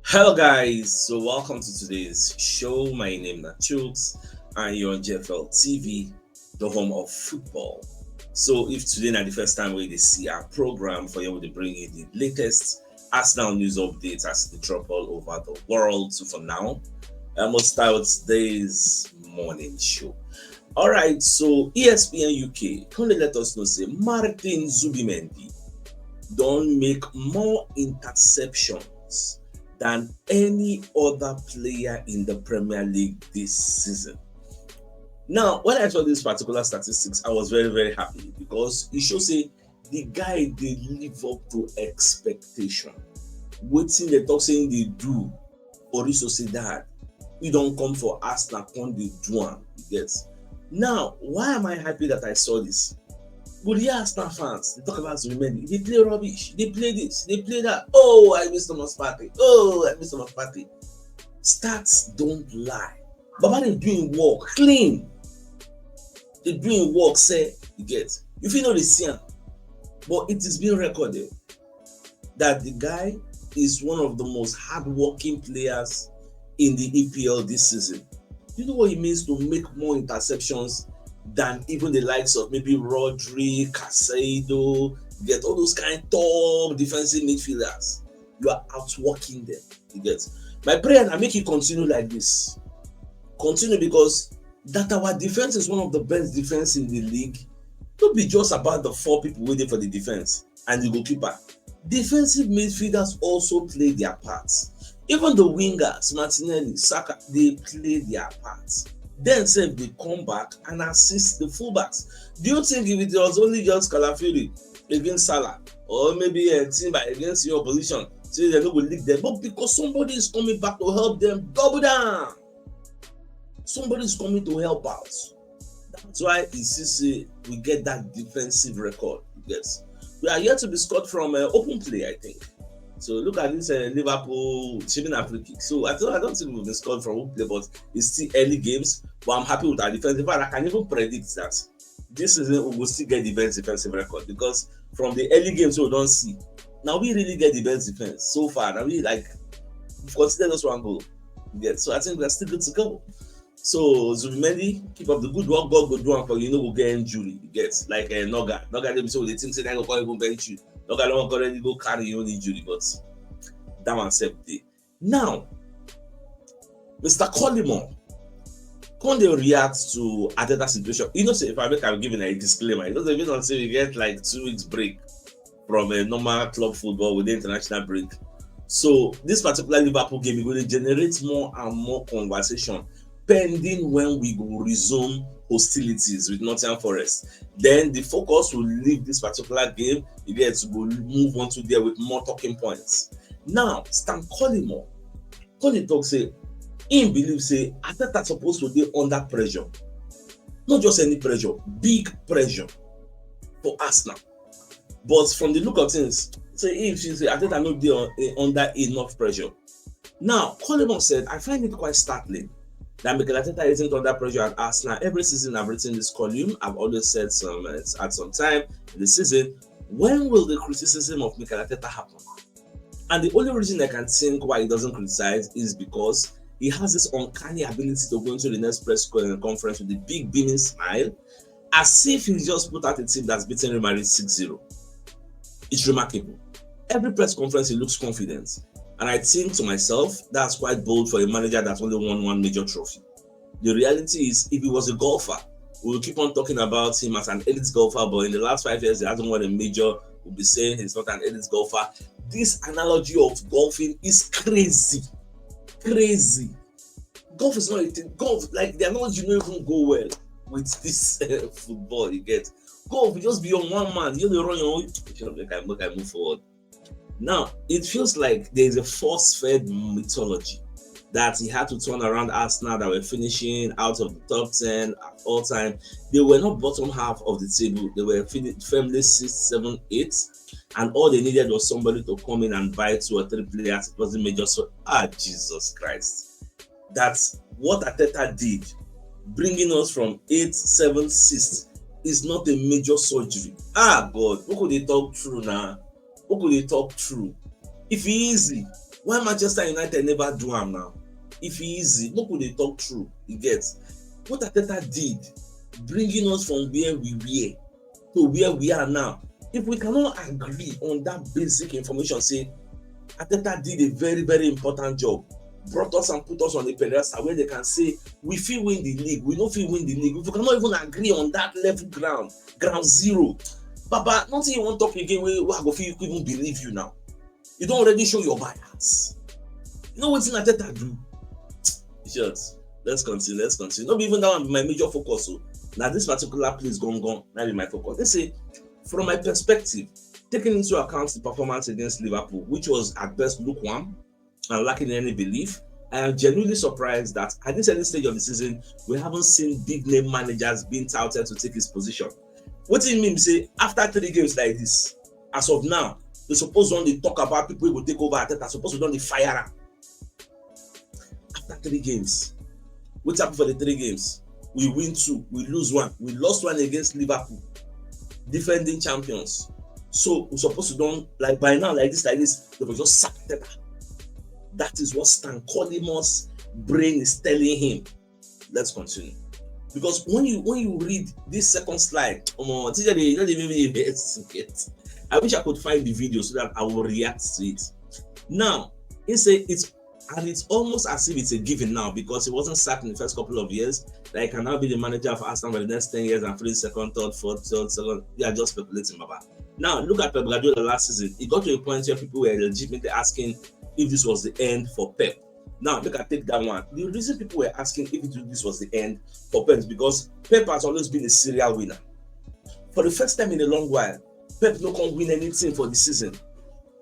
Hello guys, so welcome to today's show. My name is CHUKS and you're on JFL TV, the home of football. So if today is the first time we see our program for you to bring you the latest Arsenal news updates as they drop all over the world. So for now, I must start with today's morning show. Alright, so ESPN UK can let us know say Martin Zubimendi don't make more interceptions than any other player in the Premier League this season. Now, when I saw this particular statistics, I was very, very happy because it shows say the guy they live up to expectation. Waiting the talk saying they do, or so say that we don't come for Arsenal, come they do one. Yes. Now, why am I happy that I saw this? But yeah, Arsenal fans, they talk about Zubimendi. They play rubbish. They play this. They play that. Oh, I missed Thomas Partey. Oh, I missed Thomas Partey. Stats don't lie. Baba, they doing work clean. They doing work. Say you get. If you know the scene, but it is being recorded that the guy is one of the most hardworking players in the EPL this season. You know what it means to make more interceptions than even the likes of maybe Rodrygo, Casado, get all those kind of top defensive midfielders. You are outworking them. You get. My prayer, I make you continue like this. Continue because that our defense is one of the best defense in the league. Don't be just about the four people waiting for the defense and the goalkeeper. Defensive midfielders also play their parts. Even the wingers, Martinelli, Saka, they play their parts. Then say they come back and assist the fullbacks. Do you think if it was only just Calafiori against Salah or maybe a team against your opposition, so they don't go leak them? But because somebody is coming back to help them, double down. Somebody is coming to help out. That's why we get that defensive record. Yes, we are yet to be scored from open play, I think. So look at this Liverpool shaping a free kick. So I don't think we've been scored from open play, but it's still early games. But I'm happy with our defense. In fact, I can even predict that this season we will still get the best defensive record because from the early games we don't see. Now we really get the best defense so far. Now we consider us one goal. Yeah, so I think we're still good to go. So Zubimendi, keep up the good work. God go do one for you. We'll get injury. You get like Noga. They so they think say they go call even bench you. Noga don't already go carry your own injury, but that one SEPT. Now, Mr. Coleman, can they react to Arteta situation? You know, say if I'm giving a disclaimer, you know, they don't say we get like 2 weeks break from a normal club football with the international break. So this particular Liverpool game is going to generate more and more conversation pending when we will resume hostilities with Nottingham Forest. Then the focus will leave this particular game. You get to go move on to there with more talking points. Now, Stan Coleman talk say him believe say Arteta supposed to be under pressure, not just any pressure, big pressure for Arsenal. But from the look of things, say if she say Arteta not be under enough pressure. Now, Coleman said, I find it quite startling that Mikel Arteta isn't under pressure at Arsenal. Every season I've written this column. I've always said at some time in the season, when will the criticism of Mikel Arteta happen? And the only reason I can think why he doesn't criticize is because he has this uncanny ability to go into the next press conference with a big beaming smile, as if he's just put out a team that's beaten Real Madrid 6-0. It's remarkable. Every press conference he looks confident. And I think to myself, that's quite bold for a manager that's only won one major trophy. The reality is, if he was a golfer, we will keep on talking about him as an elite golfer, but in the last 5 years, he hasn't won a major. We'll be saying he's not an elite golfer. This analogy of golfing is crazy. Crazy. Golf is not a thing. Golf, like the analogy don't even go well with this football, you get. Golf, you just be on one man. You don't run your own. I move forward. Now, it feels like there is a force-fed mythology that he had to turn around Arsenal that were finishing out of the top 10 at all time. They were not bottom half of the table. They were firmly 6, 7, 8. And all they needed was somebody to come in and buy 2 or 3 players. It wasn't major. So, Jesus Christ. That's what Arteta did. Bringing us from 8, 7, 6 is not a major surgery. God, who could they talk through now? Who could they talk through? If easy, Why Manchester United never do am now? If e easy, look who they talk true. You get what Arteta did, bringing us from where we were to where we are now. If we cannot agree on that basic information, say Arteta did a very, very important job, brought us and put us on a pedestal where they can say we fit win the league, we no fit win the league. If we cannot even agree on that level ground zero, Baba, nothing you want to talk again where I go fit even believe you now. You don't already show your bias. You know what's in Arteta do? Just let's continue. Not even that one be my major focus. So now this particular place gone, that be my focus. Let's say from my perspective, taking into account the performance against Liverpool, which was at best lukewarm and lacking any belief, I am genuinely surprised that at this early stage of the season, we haven't seen big name managers being touted to take his position. What do you mean? Say after 3 games like this, as of now, they suppose when they talk about people who will take over Arteta, suppose we don't they fire him. After 3 games, what's happened for the 3 games? We win 2, we lose 1, we lost 1 against Liverpool, defending champions. So we're supposed to don't like by now, like this, they will just sack Arteta. That is what Stan Collymor's brain is telling him. Let's continue. Because when you read this second slide, I wish I could find the video so that I will react to it. Now, it's almost as if it's a given now because he wasn't sacked in the first couple of years. That he can now be the manager of Arsenal for the next 10 years and finish second, third, fourth, second. They are just speculating, Baba. Now, look at Pep Guardiola last season. It got to a point where people were legitimately asking if this was the end for Pep. Now, take that one. The reason people were asking if this was the end for Pep is because Pep has always been a serial winner. For the first time in a long while, Pep no can win anything for the season.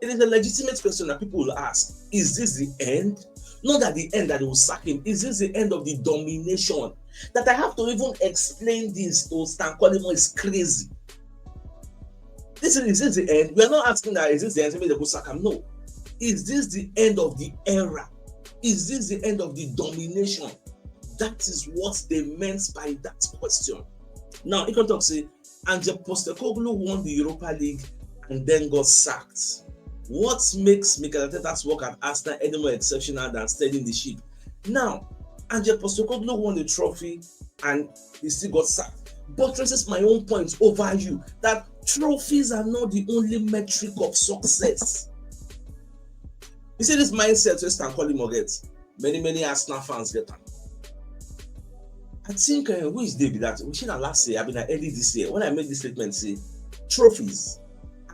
It is a legitimate question that people will ask. Is this the end? Not at the end that they will sack him. Is this the end of the domination? That I have to even explain this to Stan Collymore is crazy. Is this the end? We are not asking that is this the end? Maybe they will sack him. No. Is this the end of the era? Is this the end of the domination? That is what they meant by that question. Now, you can talk say, Ange Postecoglou won the Europa League and then got sacked. What makes Mikel Arteta's work at Arsenal any more exceptional than steadying the ship? Now, Ange Postecoglou won the trophy and he still got sacked. Buttresses my own point over you that trophies are not the only metric of success. You see this mindset where Stan Collymore gets. Many Arsenal fans get them. I think who is David that we should have last year, early this year when I made this statement, say trophies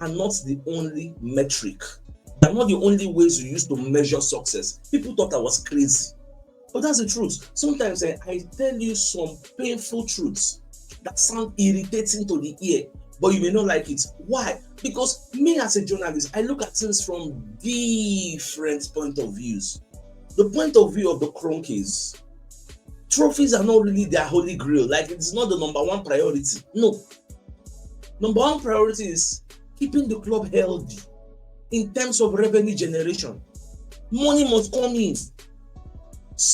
are not the only metric. They're not the only ways you use to measure success. People thought I was crazy. But that's the truth. Sometimes I tell you some painful truths that sound irritating to the ear, but you may not like it. Why? Because me as a journalist, I look at things from different point of views. The point of view of the Cronkies, trophies are not really their holy grail. Like it's not the number one priority. No. Number one priority is keeping the club healthy in terms of revenue generation. Money must come in.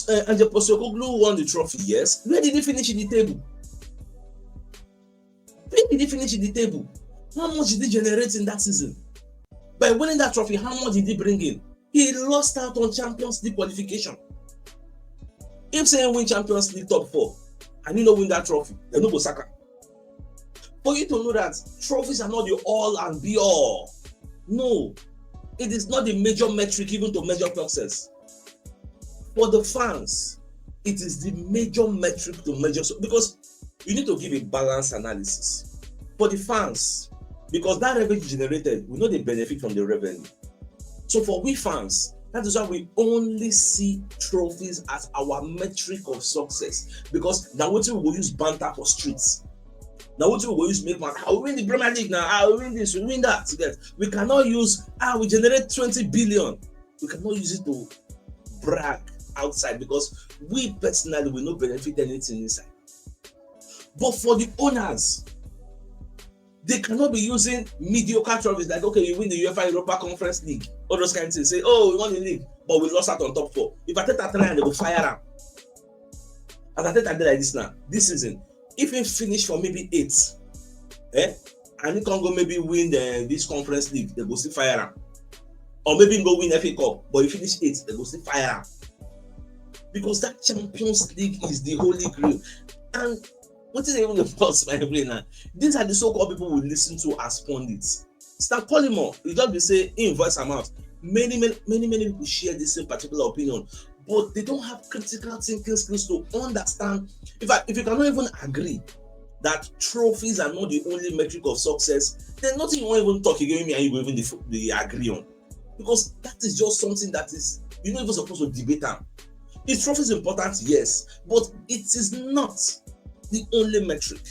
And the Postecoglou won the trophy, yes. Where did he finish in the table? Where did he finish in the table? How much did he generate in that season? By winning that trophy, how much did he bring in? He lost out on Champions League qualification. If say win Champions League top 4 and you don't win that trophy, then no go Saka. For you to know that trophies are not the all and be all. No, it is not the major metric even to measure success. For the fans, it is the major metric to measure, because you need to give a balanced analysis. For the fans, because that revenue generated, we know they benefit from the revenue. So for we fans, that is why we only see trophies as our metric of success. Because now what we will use banter for streets. Now what we will use make man, we win the Premier League now, we win this, we win that. We cannot use, we generate 20 billion. We cannot use it to brag outside because we personally will not benefit anything inside. But for the owners, they cannot be using mediocre trophies like, okay, you win the UEFA Europa Conference League, all those kinds of things. Say, oh, we won the league, but we lost out on top 4. If Arteta try and they will fire him. As Arteta did like this now, this season, if he finish for maybe 8, and he can go maybe win this Conference League, they will still fire him. or maybe go win FA Cup, but you finish 8th, they go still fire am. Because that Champions League is the holy grail. And what is even the first my brain now? These are the so-called people we listen to as pundits. Start calling more. You just be say in voice amount. Many people share the same particular opinion, but they don't have critical thinking skills to understand. In fact, if you cannot even agree that trophies are not the only metric of success, then nothing you won't even talk again with me and you will even the agree on. Because that is just something that is you're not even supposed to debate on. Is trophies important? Yes, but it is not the only metric.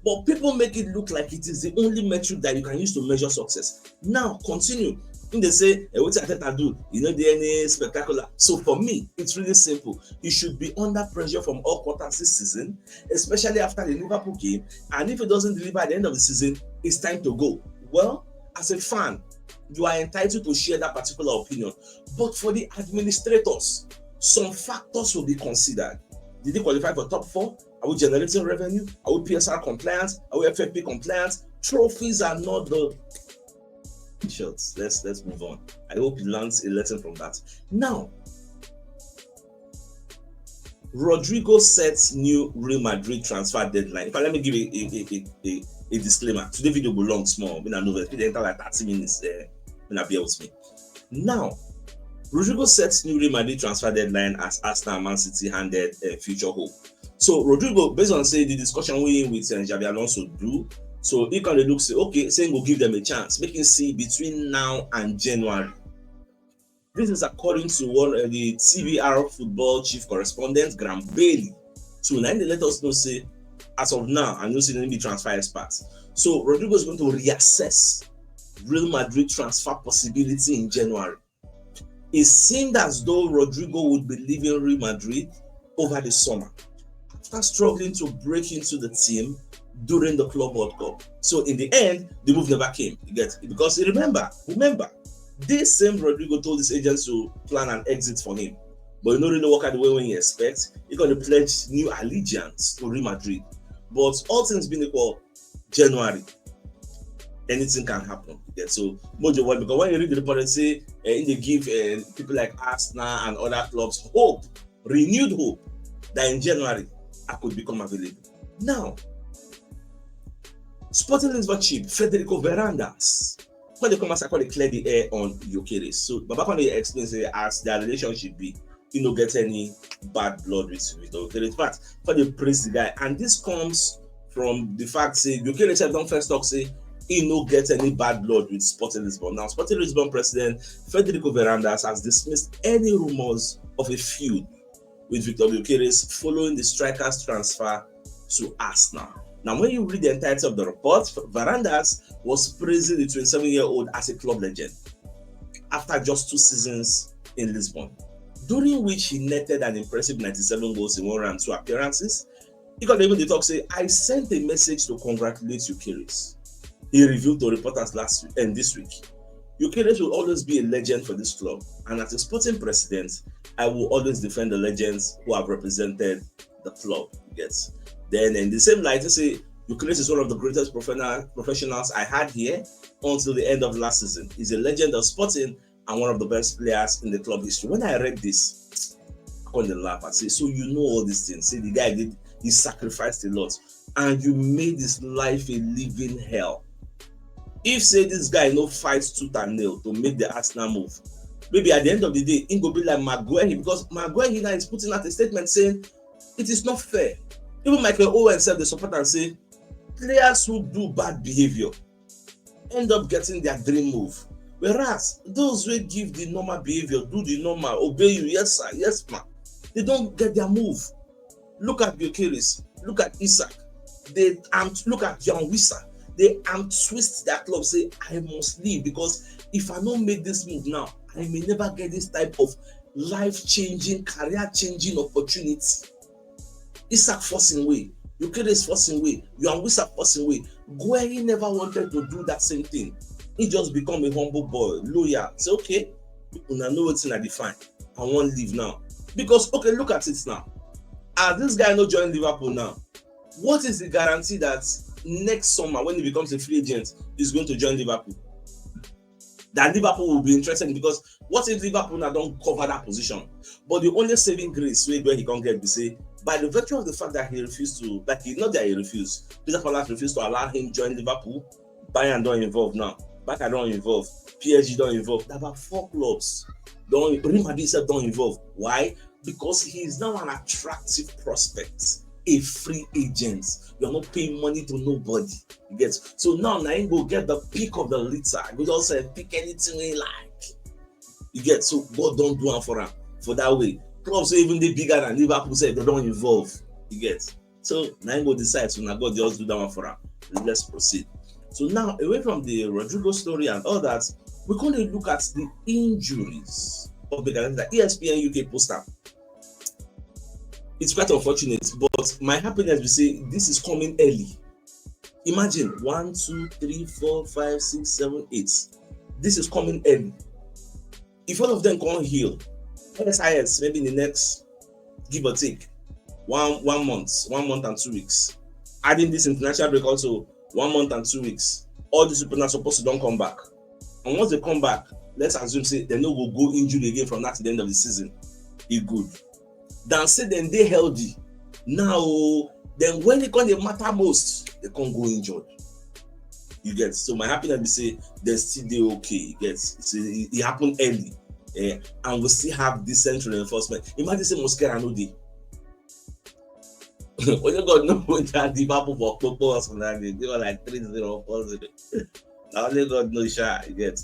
But people make it look like it is the only metric that you can use to measure success. Now, continue. When they say, what Arteta do? You know, the any spectacular. So for me, it's really simple. You should be under pressure from all quarters this season, especially after the Liverpool game. And if it doesn't deliver at the end of the season, it's time to go. Well, as a fan, you are entitled to share that particular opinion. But for the administrators, some factors will be considered. Did they qualify for top 4? Are we generating revenue? Are we PSR compliant? Are we FFP compliant? Trophies are not the shots. Let's move on. I hope you learned a lesson from that. Now, Rodrygo sets new Real Madrid transfer deadline. In fact, let me give a disclaimer. Today's video will long small. When I know that it enter like 30 minutes there. When I bear with me. Now, Rodrygo sets new Real Madrid transfer deadline as Arsenal and Man City handed future hope. So Rodrygo, based on say the discussion we with Xabi Alonso do, so he can look say okay, saying we'll give them a chance, making see between now and January. This is according to one the TVR football chief correspondent Graham Bailey. So now they let us know say as of now, and you see them be transfer experts. So Rodrygo is going to reassess Real Madrid transfer possibility in January. It seemed as though Rodrygo would be leaving Real Madrid over the summer after struggling to break into the team during the Club World Cup. So in the end, the move never came. You get it? Because remember, this same Rodrygo told his agents to plan an exit for him, but it not really work out the way when you expect. He's going to pledge new allegiance to Real Madrid. But all things being equal, January, anything can happen. Yeah, so Mojo won because when you read the report and say they give people like Arsenal and other clubs hope, renewed hope, that in January I could become available. Now, Sporting Lisbon cheap, Federico Verandas. When they come as I call they clear the air on Gyokeres. So Baba when they explain say as their relationship be, you don't get any bad blood with Gyokeres. In fact, when they praise the guy, and this comes from the fact say Gyokeres have done first talk say he no get any bad blood with Sporting Lisbon. Now, Sporting Lisbon president Federico Verandas has dismissed any rumors of a feud with Viktor Gyokeres following the striker's transfer to Arsenal. Now, when you read the entirety of the report, Verandas was praising the 27-year-old as a club legend after just 2 seasons in Lisbon, during which he netted an impressive 97 goals in 102 appearances. He got even the talk say, I sent a message to congratulate Gyokeres. He revealed to reporters last week and this week. Gyokeres will always be a legend for this club, and as a sporting president, I will always defend the legends who have represented the club. Yes. Then in the same light, they say Gyokeres is one of the greatest professionals I had here until the end of last season. He's a legend of sporting and one of the best players in the club history. When I read this, I couldn't laugh. I say, so you know all these things. See, the guy he sacrificed a lot, and you made his life a living hell. If say this guy no fights tooth and nail to make the Arsenal move, maybe at the end of the day, it will be like Maguire, because Maguire now is putting out a statement saying it is not fair. Even Michael Owen said the support and say players who do bad behavior end up getting their dream move, whereas those who give the normal behavior, do the normal, obey you, yes sir, yes ma, they don't get their move. Look at Gyokeres, look at Isak, look at Jan Wissa. They twist their club, say I must leave because if I don't make this move now, I may never get this type of life-changing, career-changing opportunity. Isak forcing way, Gyokeres forcing way, Jan Wissa forcing way. Gueye never wanted to do that same thing. He just become a humble boy, loyal. Say okay, I know what's in I define. I won't leave now because okay, look at it now. As this guy no join Liverpool now, what is the guarantee that next summer when he becomes a free agent he's going to join Liverpool? that Liverpool will be interested in, because what if Liverpool now don't cover that position? But the only saving grace where he can't get be say, by the virtue of the fact that he refused to, like, not that he refused, Crystal Palace refused to allow him join Liverpool. Bayern don't involve now. Barca don't involve. PSG don't involve. There are about 4 clubs. Real Madrid don't involve. Why? Because he is now an attractive prospect, a free agent. You are not paying money to nobody. You get, so now you go get the pick of the litter. You just pick anything you like. You get, so God don't do it for him for that way. Clubs even they bigger than Liverpool said they don't involve. You get, so now go decide. So now God just do that one for him. Let's proceed. So now, away from the Rodrygo story and all that, we're going to look at the injuries of the ESPN UK poster. It's quite unfortunate, but my happiness will say this is coming early. Imagine 1, 2, 3, 4, 5, 6, 7, 8. This is coming early. If all of them can't heal, SIS maybe in the next, give or take, one month and 2 weeks. Adding this international break also 1 month and 2 weeks. All these people are supposed to don't come back. And once they come back, let's assume say they no go injured again from that to the end of the season. It's good. Then say then they healthy. Now then when it can matter most, they can't go injured. You get, so my happiness be say they still they okay. You get, so it happened early, and we still have decent reinforcement. Imagine say Mosquera no day. Only God knows when that Liverpool for football or something. They were like 3-0 or 4-0. Now only God knows. You get.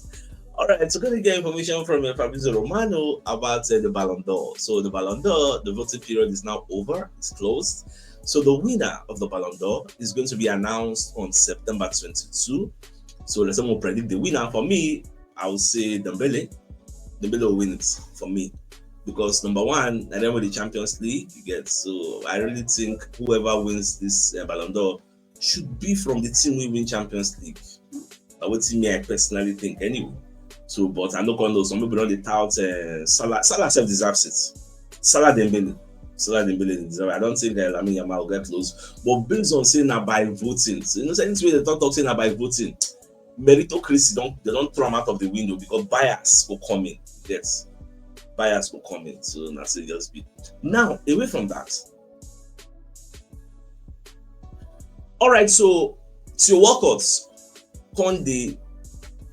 All right, so going to get information from Fabrizio Romano about the Ballon d'Or. So the Ballon d'Or, the voting period is now over. It's closed. So the winner of the Ballon d'Or is going to be announced on September 22. So let's say predict the winner. For me, I would say Dembele. Dembele will win it for me. Because number one, I don't win the Champions League, you get. So I really think whoever wins this Ballon d'Or should be from the team we win Champions League. That's what me I personally think anyway. So, but I'm not going to know. Some people don't tout Salah. Salah self deserves it. Salah Dembele deserves it. I don't think Lamine Yamal will get close. But based on saying that by voting, so any way they talk saying that by voting, meritocracy they don't throw them out of the window because bias will come in. Yes. Bias will come in, so that's it. Just be now away from that. All right, so Walcott on the,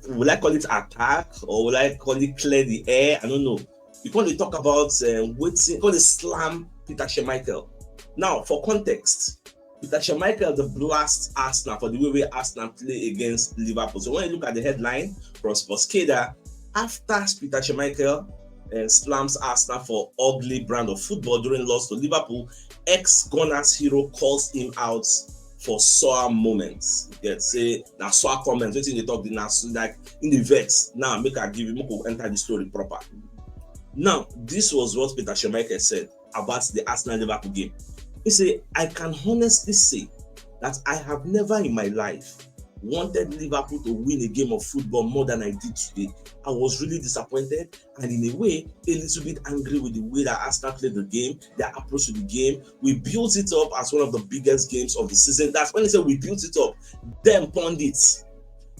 will I call it attack or will I call it clear the air? I don't know. You want to talk about waiting, call it slam Peter Schmeichel. Now, for context, Peter Schmeichel the blast Arsenal for the way Arsenal play against Liverpool. So when you look at the headline from Sportskeda, after Peter Schmeichel slams Arsenal for ugly brand of football during loss to Liverpool, ex-Gunners hero calls him out for sour moments. You get, say now sour comments. Waiting they talk now like in the vex. Now make I give you, make enter the story proper. Now this was what Peter Schmeichel said about the Arsenal Liverpool game. He said, "I can honestly say that I have never in my life wanted Liverpool to win a game of football more than I did today. I was really disappointed and in a way a little bit angry with the way that Arsenal played the game, their approach to the game. We built it up as one of the biggest games of the season." That's when they say we built it up. Them pundits,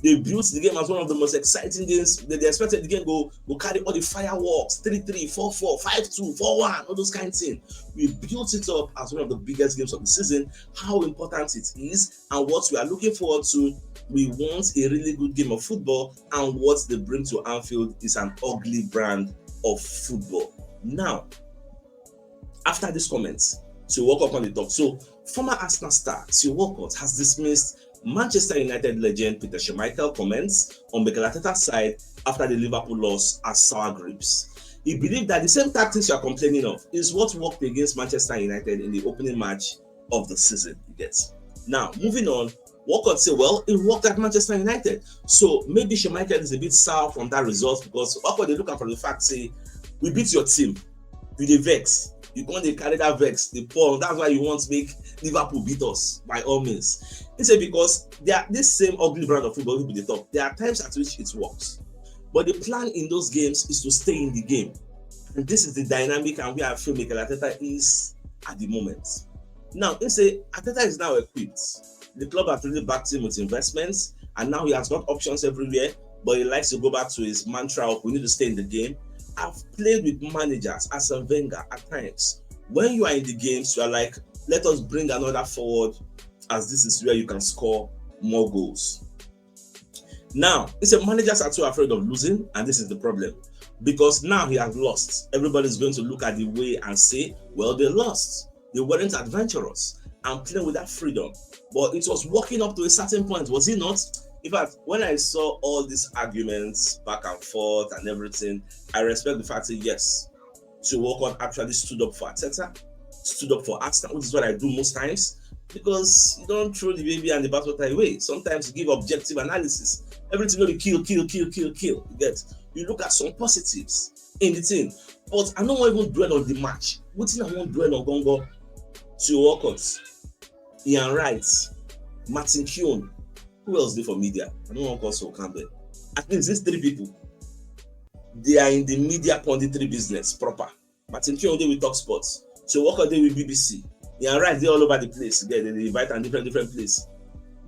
they built the game as one of the most exciting games. They expected the game go carry all the fireworks, 3-3, 4-4, 5-2, 4-1, all those kinds of things. We built it up as one of the biggest games of the season, how important it is, and what we are looking forward to. We want a really good game of football, and what they bring to Anfield is an ugly brand of football. Now, after this comment, Sir Walcott on the top. So, former Arsenal star Sir Walcott has dismissed Manchester United legend Peter Schmeichel comments on Mikel Arteta's side after the Liverpool loss as sour grapes. He believed that the same tactics you are complaining of is what worked against Manchester United in the opening match of the season. He gets. Now, moving on, Walcott said, well, it worked at Manchester United. So maybe Schmeichel is a bit sour from that result because Walcott they look at from the fact, say, we beat your team. You the vex. You can't carry that vex, the Paul. That's why you want to make Liverpool beat us by all means. He said because they are this same ugly brand of football people they talk. There are times at which it works. But the plan in those games is to stay in the game. And this is the dynamic and where I feel Mikel Arteta is at the moment. Now, they say Arteta is now equipped. The club has really backed him with investments, and now he has got options everywhere. but he likes to go back to his mantra of we need to stay in the game. I've played with managers, Arsene Wenger, at times. When you are in the games, you are like, let us bring another forward, as this is where you can score more goals. Now, it's a managers are too afraid of losing, and this is the problem. Because now he has lost. Everybody's going to look at the way and say, well, they lost. They weren't adventurous and playing with that freedom. But it was working up to a certain point, was it not? In fact, when I saw all these arguments back and forth and everything, I respect the fact that yes, Walcott actually stood up for Arteta, stood up for Arsenal, which is what I do most times, because you don't throw the baby and the bathwater away. Sometimes you give objective analysis. Everything only kill. You get. You look at some positives in the team, but I don't even dwell on the match. What thing I won't dwell on Gongo, Walcott, Ian Wright, Martin Keown. Who else did for media? I don't want to call so Campbell. At least these three people, they are in the media punditry business proper. Martin Keown, they will talk sports. Walcott, they will BBC. Ian Wright, they all over the place. They invite and different place.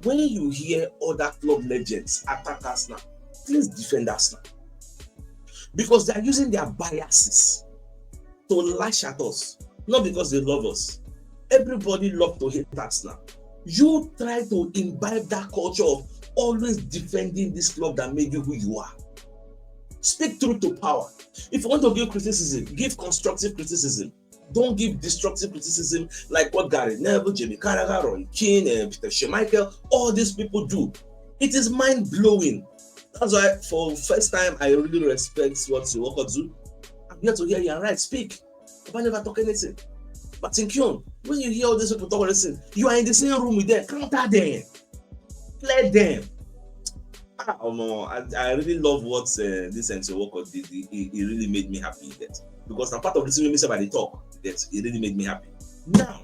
When you hear other club legends attack Arsenal, please defend Arsenal. Because they are using their biases to lash at us, not because they love us. Everybody loves to hate Arsenal. You try to imbibe that culture of always defending this club that made you who you are. Speak truth to power. If you want to give criticism, give constructive criticism. Don't give destructive criticism like what Gary Neville, Jamie Carragher, Roy Keane, and Peter Schmeichel, all these people do. It is mind-blowing. That's why for the first time I really respect what Walcott do. I'm here to hear you right speak. I never talk anything. But in Kyun, when you hear all these people talk anything, you are in the same room with them. Counter them. Play them. I really love what this Walcott did. It really made me happy. Because I'm part of this when somebody talk. It really made me happy. Now,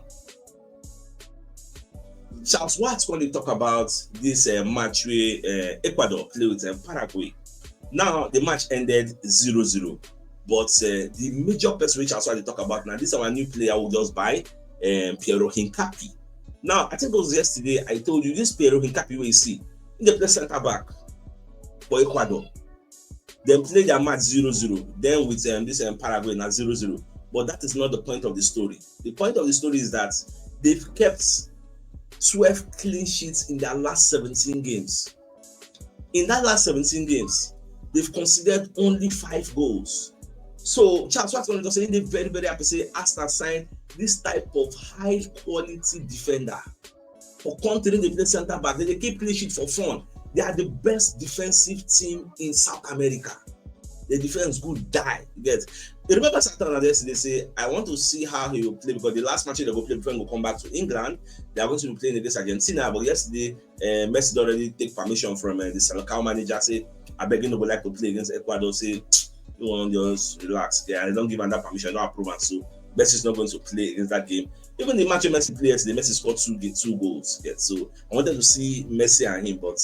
Charles Watts going to talk about this match where Ecuador played with Paraguay. Now, the match ended 0-0. But the major person which I want to talk about now, this is our new player who just buy, Piero Hincapi. Now, I think it was yesterday I told you this Piero Hincapi where you see, in the play center back for Ecuador. They play their match 0-0. Then with this Paraguay now 0-0. But that is not the point of the story. The point of the story is that they've kept 12 clean sheets in their last 17 games. In that last 17 games, they've conceded only 5 goals. So Charles Watts was saying they're very, very happy to say Arsenal signed this type of high quality defender. For countering the play center back, they keep clean sheet for fun. They are the best defensive team in South America. The defense good die. You get. You remember Satan yesterday say, I want to see how he will play because the last match they go play before he will come back to England. They are going to be playing against Argentina. But yesterday, Messi already take permission from the Selecao manager. Say, I beg you, nobody like to play against Ecuador. Say, you want just relax. Yeah, I don't give him that permission, no approve. And so Messi is not going to play against that game. Even the match Messi played yesterday, Messi scored 2 goals. Yeah, so I wanted to see Messi and him, but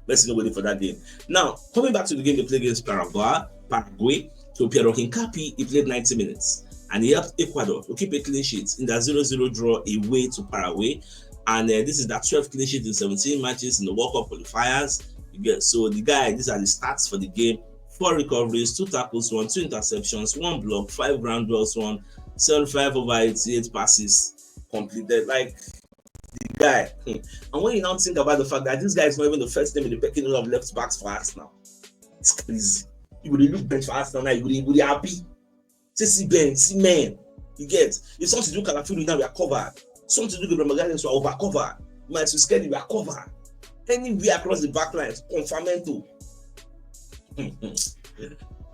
Messi not waiting for that game. Now, coming back to the game they played against Paraguay. So Piero Hincapi, he played 90 minutes and he helped Ecuador to keep a clean sheet in that 0-0 draw away to Paraguay. And this is that 12 clean sheet in 17 matches in the World Cup qualifiers. You get, so the guy, these are the stats for the game: 4 recoveries, 2 tackles, 2 interceptions, 1 block, 5 ground duels, 75 over 88 passes completed. Like the guy. And when you now think about the fact that this guy is not even the first name in the pecking order of left backs for Arsenal, it's crazy. You would look bench for Arsenal now, you would be happy. See Ben, see men. You get. If something to do Calafiori now, we are covered. Something to do with Ramagalians, we are over covered. Might be scared, we are covered. Anywhere across the back lines, confirmento.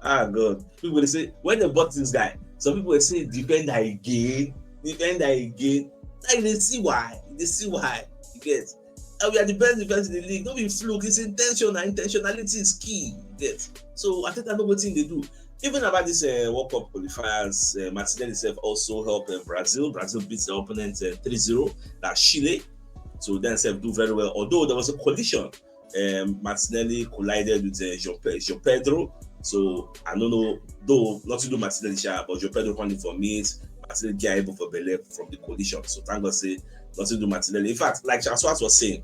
God. People will say, when they bought this guy, some people will say, defender again. Like, they see why. You get. And we are the best defense in the league. Don't be fluke. It's intentional. Intentionality is key. You get. So Arteta know what thing they do. Even about this World Cup qualifiers, Martinelli himself also helped Brazil. Brazil beats their opponent 3-0. That's Chile. So then himself do very well. Although there was a collision, Martinelli collided with João Pedro. So I don't know, though not to do Martinelli, but João Pedro running for me. Martinelli get able for Bele from the collision. So thank God say not to do Martinelli. In fact, like Charles Watts was saying,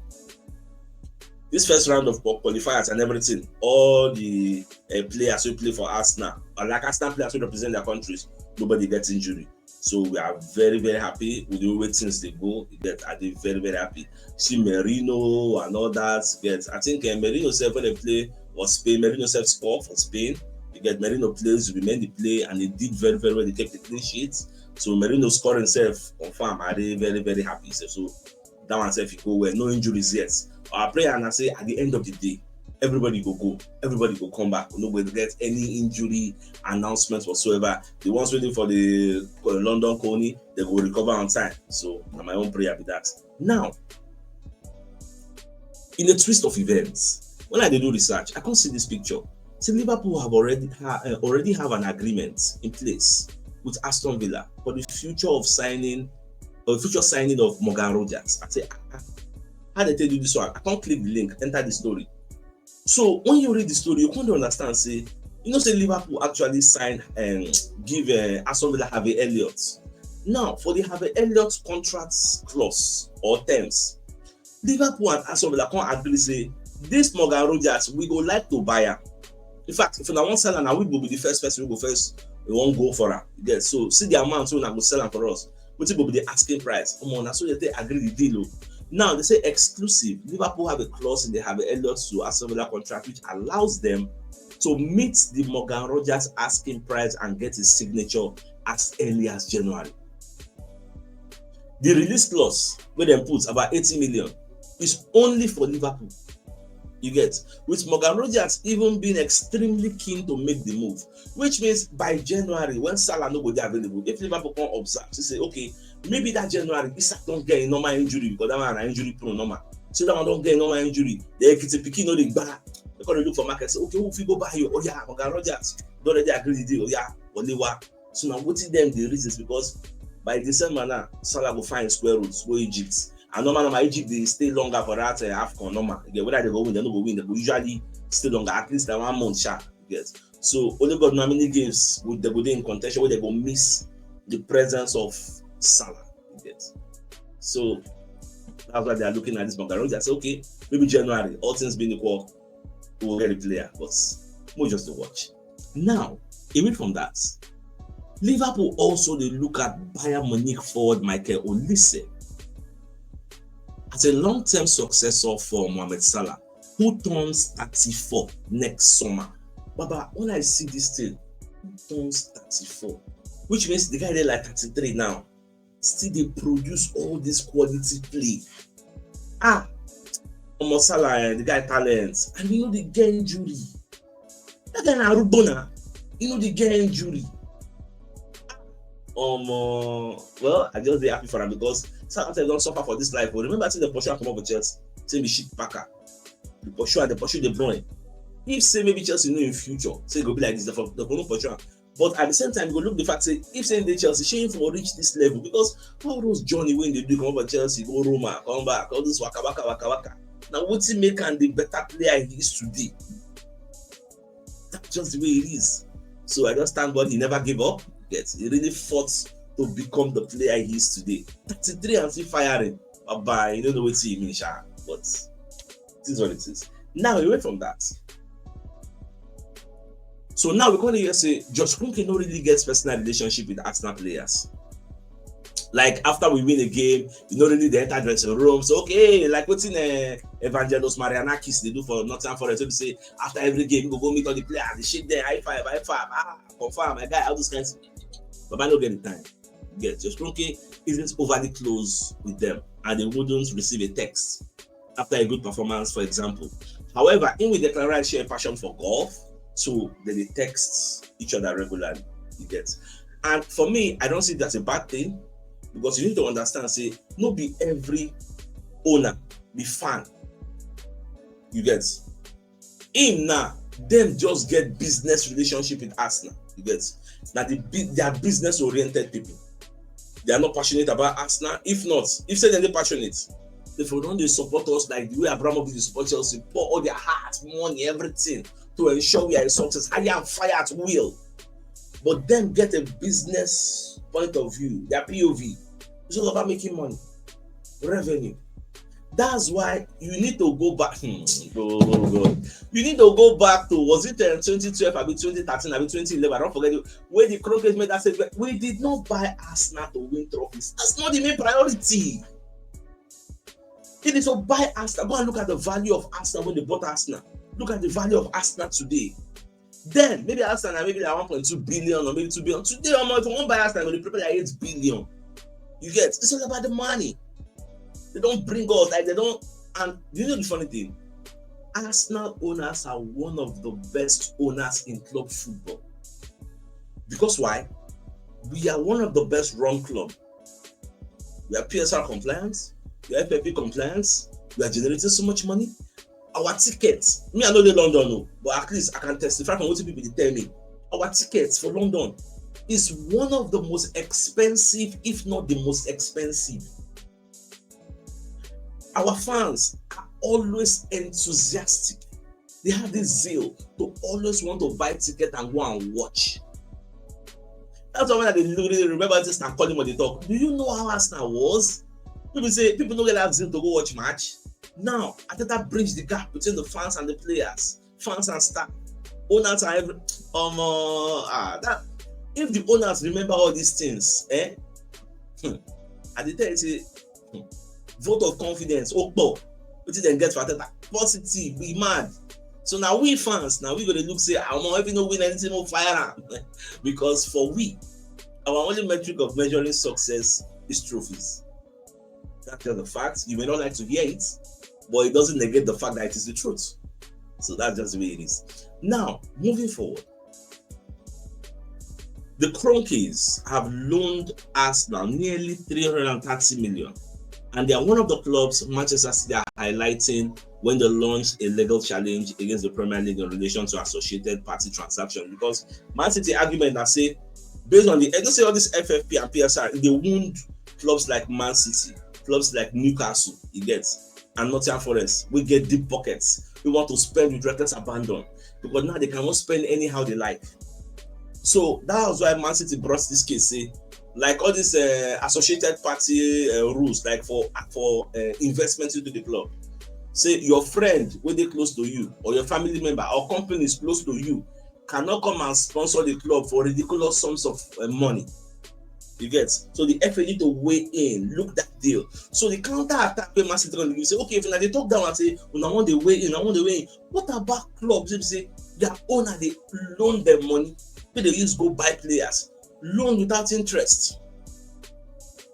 this first round of qualifiers and everything, all the players who play for Arsenal, or like Arsenal players who represent their countries, nobody gets injury. So we are very, very happy with the way things they go. Are they very, very happy? See Merino and all that. I think Merino self when they play for Spain, Merino self score for Spain. Merino plays, Zubimendi play, and he did very, very well. They kept the clean sheets. So Merino scoring himself confirm. Are they very, very happy? So that one self he go well, no injuries yet. Our prayer and I say at the end of the day, everybody go, everybody go come back. Nobody get any injury announcements whatsoever. The ones waiting for the London Coney, they will recover on time. So my own prayer be that. Now, in a twist of events, when I did do research, I can't see this picture. See, Liverpool have already have an agreement in place with Aston Villa for the future signing of Morgan Rogers. I say, how they tell you this one? I can't click the link, enter the story. So when you read the story, you can't understand. Say, say Liverpool actually signed and give Aston Villa Harvey Elliott. Now, for the Harvey Elliott contract clause or terms, Liverpool and Aston Villa can't agree. Say this Morgan Rogers, we go like to buy her. In fact, if I want to sell her, now we will be the first person who go first. We won't go for her. Yes. So see the amount so now go sell her for us. What will be the asking price? Come on, so they agree the deal. Now they say exclusive. Liverpool have a clause in the Harvey Elliott to Aston Villa contract which allows them to meet the Morgan Rogers asking price and get his signature as early as January. The release clause where they put about 80 million is only for Liverpool. You get, with Morgan Rogers even being extremely keen to make the move, which means by January when Salah no go dey available, if Liverpool can observe, to say okay, maybe that January Isak don't get a normal injury because that one an injury prone normal. So that one don't get a normal injury. The Ekiti Pikin no dey gba. They gonna look for market. Say okay, who fit go buy you? Oh yeah, Morgan Rogers don't already agree the deal. Oh yeah, Olewa. So now wetin them the reasons because by December now Salah go find square roots go Egypt. And normal Egypt they stay longer for that AFCON normal. Again, whether they go win, they don't go win. They go usually stay longer, at least 1 month sharp. Yes. So only got how many games would they go in contention where they go miss the presence of Salah. Yes. So that's why they are looking at this Morgan Rogers. Say, okay, maybe January, all things being equal, we will get a player, but we'll just to watch. Now, away from that, Liverpool also they look at Bayern Munich forward Michael Olise as a long-term successor for Mohamed Salah, who turns 34 next summer. Baba, when I see this thing, he turns 34, which means the guy there like 33 now, still they produce all this quality play. Mohamed Salah, the guy talents, and they get injury. That guy na Rubona, they get injury. Well, I just be happy for him because sometimes they don't suffer for this life. But remember, I think the Porsche come up with Chelsea, say we shit Packer, the Porsche and the Porsche De Bruyne. If say maybe Chelsea in future, say go be like this, the Porsche. But at the same time, go look the fact say if saying the Chelsea shame for reach this level because all those journey when they do come over Chelsea, go Roma, come back, all this waka. Now what's he make and the better player he is today? That's just the way it is. So I just thank God he never gave up. Yes, he really fought to become the player he is today. 33 and still firing. Bye. You don't know what he means, but it is what it is. Now, away from that. So now we're going to hear say Josh Kroenke no really gets personal relationship with Arsenal players. Like after we win a game, really the entire dressing room. So okay, like what's in Evangelos Marianakis they do for Nottingham Forest. So they say after every game, we go meet all the players, they shake there, high five, confirm, my guy, all those kinds. But I don't get the time. Yes, Josh Kroenke isn't overly close with them, and they wouldn't receive a text after a good performance, for example. However, in with declare share a passion for golf, so they text each other regularly. You get, and for me, I don't see that as a bad thing. Because you need to understand, say, not be every owner, be fan. You get him now, them just get business relationship with Arsenal. You get that they are business oriented people. They are not passionate about Arsenal. If not, if say they're passionate, if they don't support us like the way Abramovich support Chelsea, pour all their heart, money, everything to ensure we are a success, hire and fire at will. But then get a business point of view, their POV. It's all about making money, revenue. That's why you need to go back. You need to go back to, was it 2012, I mean 2013, I mean 2011? I don't forget it, where the Kroenke made that statement. We did not buy Arsenal to win trophies. That's not the main priority. It is to buy Arsenal. Go and look at the value of Arsenal when they bought Arsenal. Look at the value of Arsenal today. Then maybe Arsenal, maybe they are 1.2 billion or maybe 2 billion. Today, if you want to buy Arsenal, they prepare 8 billion. You get, it's all about the money. They don't bring us, like they don't. And you know the funny thing, Arsenal owners are one of the best owners in club football. Because why? We are one of the best run club. We are PSR compliant, we are FFP compliant, we are generating so much money. Our tickets, me I know the London, no, but at least I can testify from what people tell me. Our tickets for London is one of the most expensive, if not the most expensive. Our fans are always enthusiastic. They have this zeal to always want to buy ticket and go and watch. That's why when they remember this and call him when they talk. Do you know how Arsenal was? People say people don't get that zeal to go watch match. Now, Arteta bridge the gap between the fans and the players, fans and staff, owners and every that if the owners remember all these things, I did tell you say, vote of confidence, what did they get for Arteta? Positive, be mad. So now we fans, now we gonna look say, I don't even win anything more fire because for we, our only metric of measuring success is trophies. That's just the fact. You may not like to hear it, but it doesn't negate the fact that it is the truth. So that's just the way it is. Now, moving forward, the Kroenkes have loaned Arsenal nearly 330 million. And they are one of the clubs Manchester City are highlighting when they launched a legal challenge against the Premier League in relation to associated party transactions. Because Man City argument that say, based on the, let's say all this FFP and PSR, they wound clubs like Man City, clubs like Newcastle, you get, and Nottingham Forest. We get deep pockets. We want to spend with reckless abandon because now they cannot spend anyhow they like. So that was why Man City brought this case, say, like all these associated party rules, like for investment into the club. Say your friend when they close to you, or your family member or company is close to you, cannot come and sponsor the club for ridiculous sums of money. You get? So the FA need to weigh in, look that deal. So the counter attack when Man City you say, okay, if they talk down and say, well, I want to weigh in, I want to weigh in. What about clubs? If say their owner they loan them money, they use go buy players, loan without interest.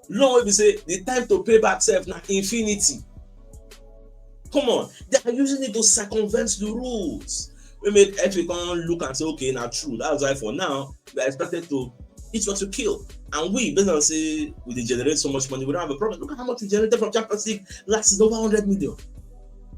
Loan we say the time to pay back self now infinity. Come on, they are using it to circumvent the rules. We make FA come look and say, okay, now true. That's why for now we are expected to eat what to kill. And we, based on say we generate so much money, we don't have a problem. Look at how much we generated from Champions League last season, over 100 million.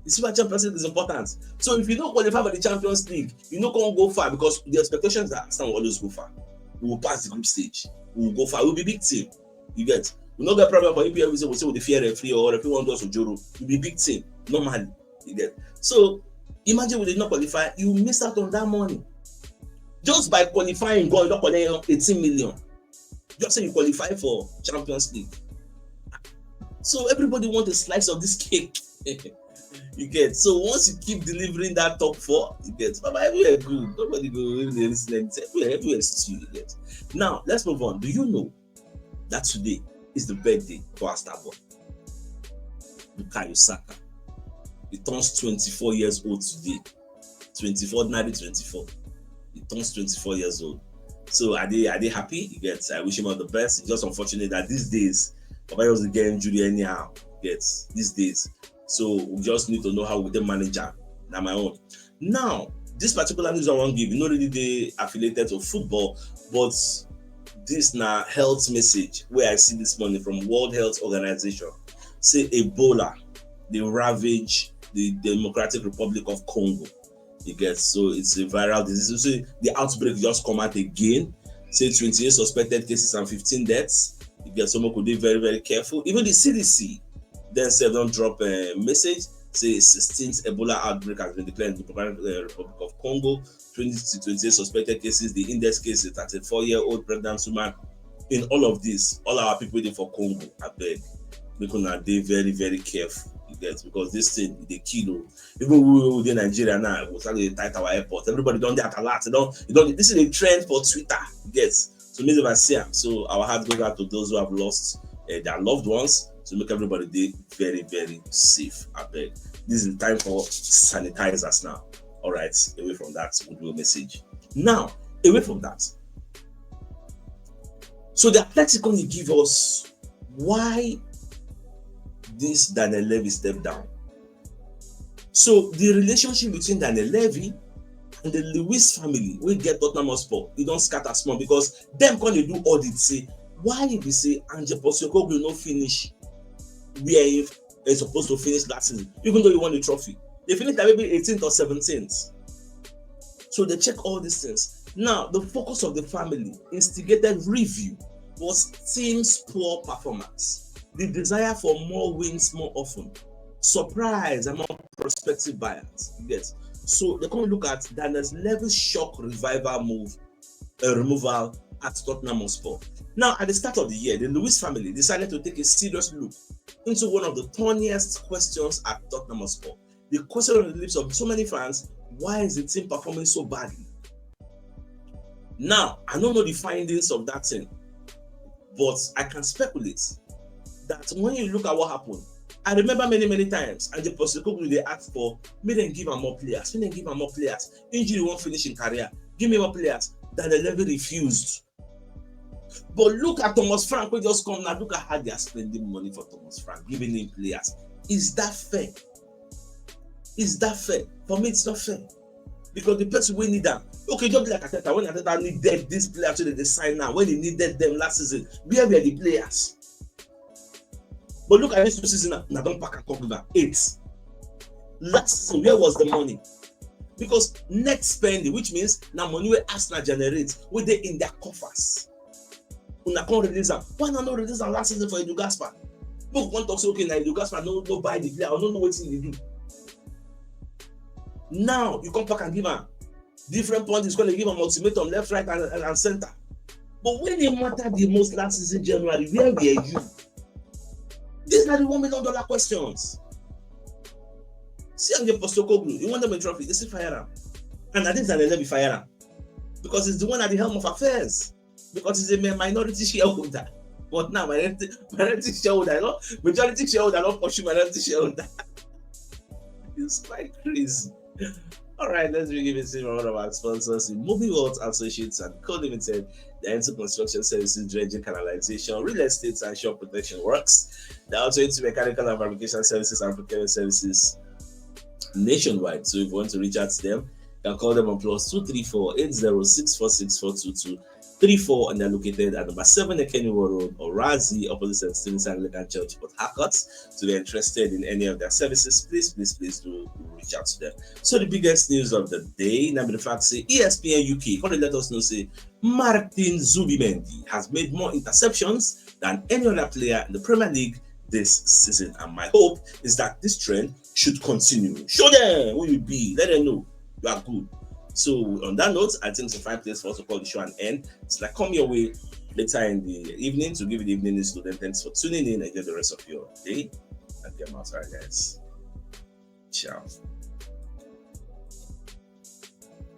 You see why Champions League is important. So if you don't qualify for the Champions League, you don't can't go far because the expectations that Arsenal will always go far. We will pass the group stage. We will go far. We will be big team. You get? We don't get problem for EPL. We say with the fear referee or referee want us to Joro. We will be big team normally. You get? So imagine we did not qualify, you miss out on that money. Just by qualifying, God, you don't collect 18 million. Just say you qualify for Champions League. So everybody wants a slice of this cake. You get? So once you keep delivering that top 4, you get? Baba, everywhere good. Nobody go listen. Everywhere stew. You get? Now let's move on. Do you know that today is the birthday for our star boy, Bukayo Saka? He turns 24 years old today. 24, nearly 24. He turns 24 years old. So are they happy? You get? I wish him all the best. It's just unfortunate that these days, Papa was getting injury anyhow. Get? These days. So we just need to know how we can manage that. Now my own. Now, this particular news I want to give, not really they affiliated to football, but this now health message where I see this morning from World Health Organization. Say Ebola, they ravage the Democratic Republic of Congo. You get? So it's a viral disease. So the outbreak just come out again. Say 28 suspected cases and 15 deaths. You get? Someone could be very, very careful. Even the CDC then don't drop a message. Say 16th Ebola outbreak has been declared in the Republic of Congo. 20 to 28 suspected cases. The index case is 34-year-old pregnant woman. In all of this, all our people waiting for Congo, I beg. People are they very, very careful. You get, because this thing they kill. Even we in Nigeria now, we start to tight our airport. Everybody don't get a lot. This is a trend for Twitter. Get, so maybe I see them. So our heart goes out to those who have lost their loved ones, to make everybody day very, very safe. I beg. This is the time for sanitizers now. All right, away from that goodwill message. Now, away from that. So the Athletic only give us why this Daniel Levy stepped down. So the relationship between Daniel Levy and the Lewis family will get Tottenham Hotspur. You don't scatter small, because them when they do audit say, why if you say Ange Postecoglou will not finish where they're supposed to finish last season, even though he won the trophy? They finished like maybe 18th or 17th. So they check all these things. Now, the focus of the family instigated review was team's poor performance, the desire for more wins more often, surprise among prospective buyers. Yes. So they can look at Daniel Levy's shock removal at Tottenham Hotspur. Now, at the start of the year, the Lewis family decided to take a serious look into one of the thorniest questions at Tottenham Hotspur. The question on the lips of so many fans: why is the team performing so badly? Now, I don't know the findings of that thing, but I can speculate that when you look at what happened, I remember many times, and the Postecoglou they asked for, may them give him more players, Injury won't finish in career, give me more players. That the Levy refused. But look at Thomas Frank, we just come now. Look at how they are spending money for Thomas Frank, giving him players. Is that fair? Is that fair? For me, it's not fair. Because the person we need them. Okay, just like Arteta, when Arteta needed this player so they sign now, when he needed them last season, where were the players? But look at this season now, don't pack and talk about 8. Last season, where was the money? Because net spending, which means now money where Arsenal generates, where they in their coffers. Una can't release them. Why not release them last season for Edu Gaspar? People want to say, okay, now Edu Gaspar no buy the player, I don't know what he do. Now you come back and give them different points. It's going to give them ultimatum left, right, and center. But when it mattered the most last season, January, where were you? These are the $1 million questions. See, Ange Postecoglou, you want them a trophy, they still fire him. And I think that they'll be fire him. Because he's the one at the helm of affairs. Because he's a minority shareholder. But now, minority shareholder, you know? Majority shareholder, not pursue minority shareholder. It's quite crazy. All right, let's begin with one of our sponsors in Movie World Associates and Co Limited. They're into construction services, dredging, canalization, real estate, and shore protection works. They're also into mechanical and fabrication services and procurement services nationwide. So if you want to reach out to them, you can call them on +234 8064642234, and they're located at number 7 Ekeniwo Road, or Razi, opposite St. Stephen's Anglican Church, Port Harcourt. So if you're interested in any of their services, please do reach out to them. So the biggest news of the day, now the fact say ESPN UK, can let us know say Martin Zubimendi has made more interceptions than any other player in the Premier League this season, and my hope is that this trend should continue. Show them who you be, let them know you are good. So on that note, I think it's a fine place for us to call the show an end. It's like come your way later in the evening to give you the evening news to them. Thanks for tuning in. Enjoy the rest of your day and get out, guys. Ciao.